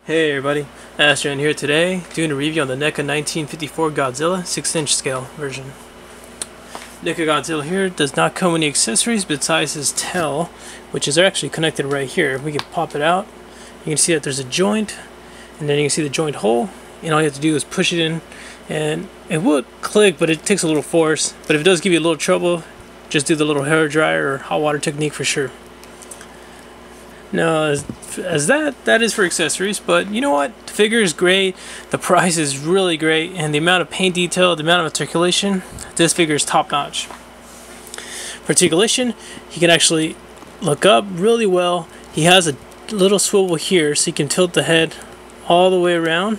Hey everybody, Astron here today, doing a review on the Neca 1954 Godzilla 6-inch scale version. Neca Godzilla here does not come with any accessories besides his tail, which is actually connected right here. We can pop it out, you can see that there's a joint, and then you can see the joint hole, and all you have to do is push it in, and it would click, but it takes a little force. But if it does give you a little trouble, just do the little hair dryer or hot water technique for sure. Now, as that is for accessories, but you know what? The figure is great, the price is really great, and the amount of paint detail, the amount of articulation, this figure is top notch. For articulation, he can actually look up really well. He has a little swivel here, so you can tilt the head all the way around.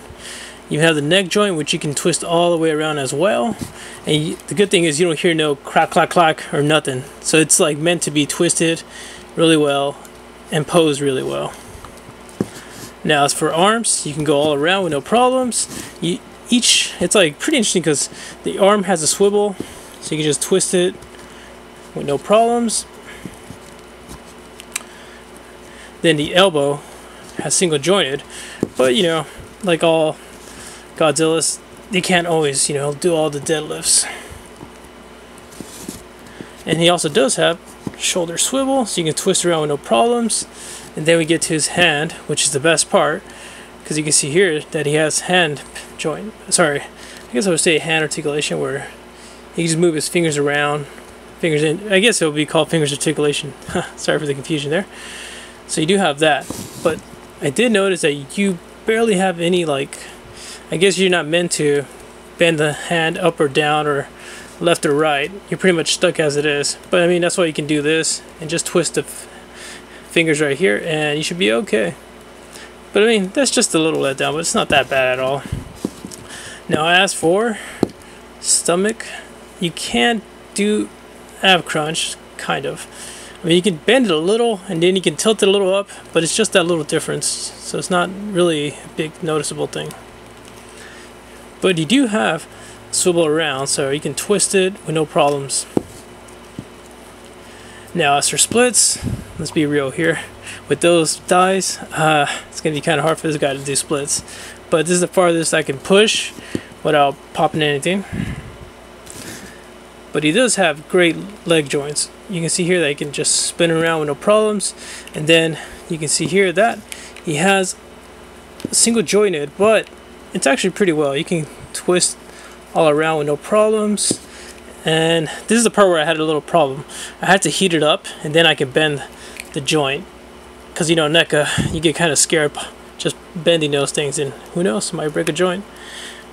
You have the neck joint, which you can twist all the way around as well. And the good thing is you don't hear no crack, clack, clack, or nothing. So it's like meant to be twisted really well and pose really well. Now as for arms, you can go all around with no problems. It's like pretty interesting because the arm has a swivel, so you can just twist it with no problems. Then the elbow has single jointed, but you know, like all Godzillas, they can't always, you know, do all the deadlifts. And he also does have shoulder swivel, so you can twist around with no problems. And then we get to his hand, which is the best part, because you can see here that he has hand joint. Sorry, I guess I would say hand articulation, where he can just move his fingers around, fingers in. I guess it would be called fingers articulation. Sorry for the confusion there. So you do have that, but I did notice that you barely have any, like, I guess you're not meant to bend the hand up or down or left or right. You're pretty much stuck as it is. But I mean, that's why you can do this and just twist the fingers right here and you should be okay. But I mean, that's just a little letdown, but it's not that bad at all. Now as for stomach, you can't do ab crunch, kind of. I mean, you can bend it a little and then you can tilt it a little up, but it's just that little difference, so it's not really a big noticeable thing. But you do have swivel around, so you can twist it with no problems. Now as for splits, let's be real here. With those dies, it's going to be kind of hard for this guy to do splits. But this is the farthest I can push without popping anything. But he does have great leg joints. You can see here that he can just spin around with no problems. And then you can see here that he has single jointed, but it's actually pretty well. You can twist all around with no problems. And this is the part where I had a little problem. I had to heat it up and then I can bend the joint, because you know, NECA, you get kind of scared just bending those things, and who knows, might break a joint.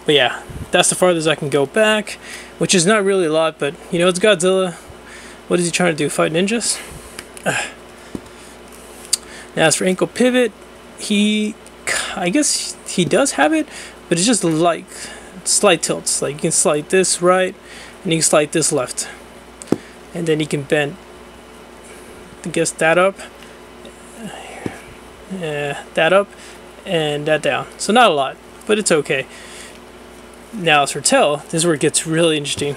But yeah, that's the farthest I can go back, which is not really a lot, but you know, it's Godzilla. What is he trying to do, fight ninjas? Now as for ankle pivot, I guess he does have it, but it's just like slight tilts. Like you can slide this right and you can slide this left, and then you can bend, I guess, that up, and that down. So not a lot, but it's okay. Now as for tail, this is where it gets really interesting.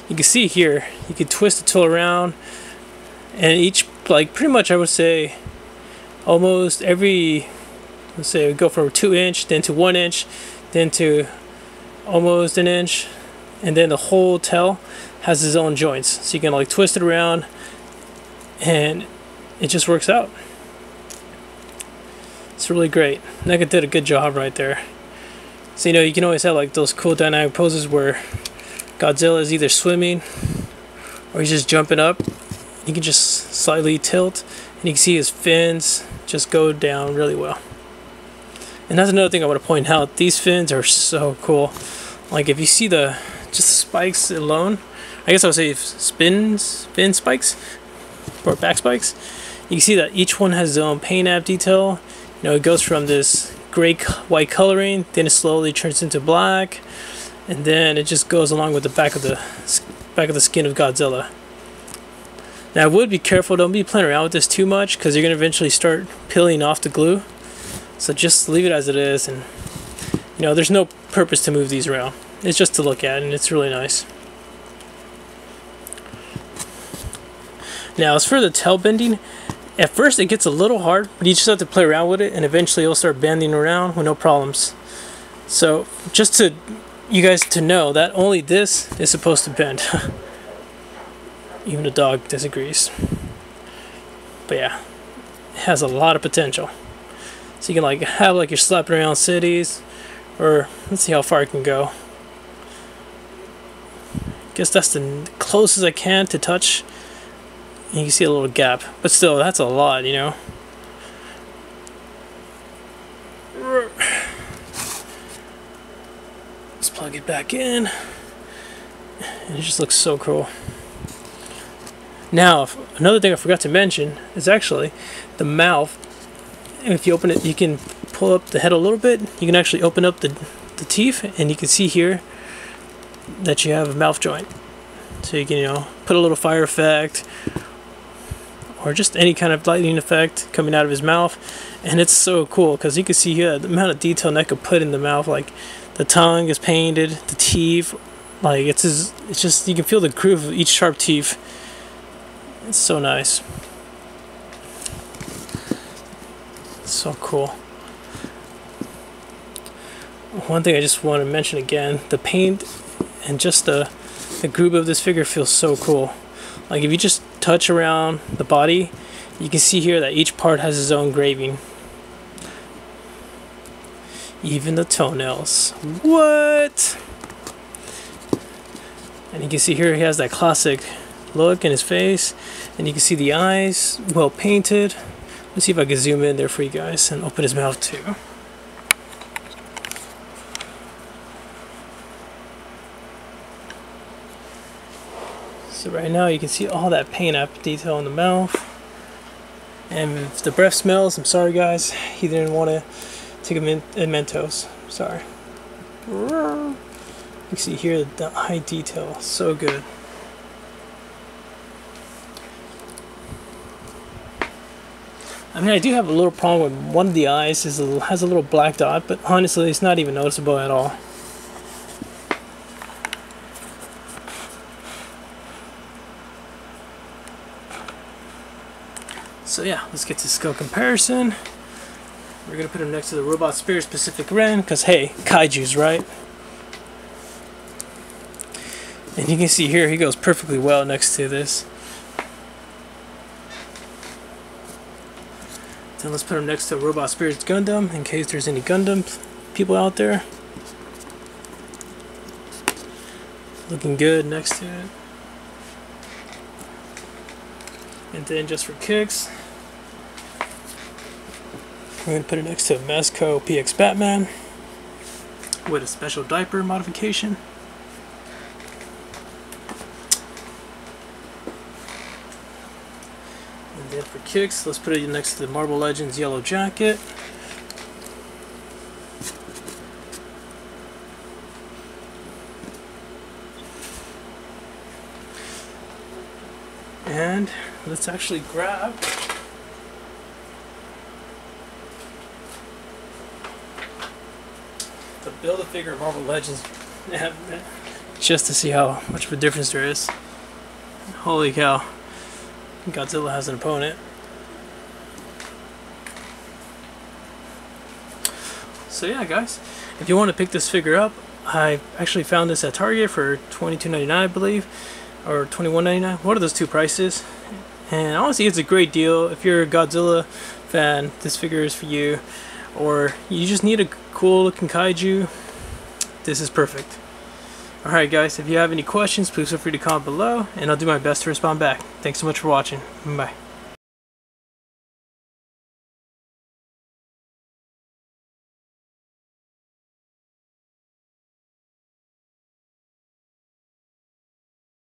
You can see here, you can twist the tail around, and each, like pretty much I would say almost every, let's say we go from 2 inch, then to 1 inch, then to almost an inch, and then the whole tail has its own joints, so you can like twist it around and it just works out. It's really great. NECA did a good job right there. So you know, you can always have like those cool dynamic poses where Godzilla is either swimming or he's just jumping up. You can just slightly tilt and you can see his fins just go down really well. And that's another thing I want to point out. These fins are so cool. Like if you see just the spikes alone, I guess I would say fin spikes or back spikes, you can see that each one has its own paint app detail. You know, it goes from this gray white coloring, then it slowly turns into black, and then it just goes along with the back of the skin of Godzilla. Now I would be careful, don't be playing around with this too much, because you're going to eventually start peeling off the glue. So just leave it as it is, and you know, there's no purpose to move these around. It's just to look at, and it's really nice. Now as for the tail bending, At first it gets a little hard, but you just have to play around with it, and eventually it'll start bending around with no problems. So just to you guys to know that only this is supposed to bend. Even the dog disagrees. But yeah, it has a lot of potential. So you can like have like you're slapping around cities, or let's see how far it can go. Guess that's the closest I can to touch. And you can see a little gap, but still, that's a lot, you know. Let's plug it back in, and it just looks so cool. Now, another thing I forgot to mention is actually the mouth. If you open it, you can pull up the head a little bit. You can actually open up the teeth, and you can see here that you have a mouth joint. So you can, you know, put a little fire effect, or just any kind of lightning effect coming out of his mouth. And it's so cool because you can see here the amount of detail Neca put in the mouth. Like the tongue is painted, the teeth, like it's just, you can feel the groove of each sharp teeth. It's so nice. It's so cool. One thing I just want to mention again, the paint and just the groove of this figure feels so cool. Like if you just touch around the body, you can see here that each part has its own engraving. Even the toenails. What? And you can see here he has that classic look in his face, and you can see the eyes well painted. Let's see if I can zoom in there for you guys and open his mouth too. So right now you can see all that paint up detail in the mouth. And if the breath smells, I'm sorry guys, he didn't want to take a Mentos. Sorry. You can see here the eye detail, so good. I mean, I do have a little problem with one of the eyes has a little black dot, but honestly it's not even noticeable at all. So yeah, let's get to scale comparison. We're gonna put him next to the Robot Spirits Pacific Rim, because hey, kaijus, right? And you can see here he goes perfectly well next to this. Then let's put him next to Robot Spirits Gundam, in case there's any Gundam people out there. Looking good next to it. And then just for kicks, we're going to put it next to Mezco PX Batman with a special diaper modification. And then for kicks, let's put it next to the Marvel Legends Yellow Jacket. And let's actually grab the Build-A-Figure Marvel Legends just to see how much of a difference there is. Holy cow. Godzilla has an opponent. So yeah guys, if you want to pick this figure up, I actually found this at Target for $22.99 I believe, or $21.99, one of those two prices. And honestly it's a great deal. If you're a Godzilla fan, this figure is for you. Or you just need a cool looking kaiju, this is perfect. Alright guys, if you have any questions, please feel free to comment below, and I'll do my best to respond back. Thanks so much for watching. Bye.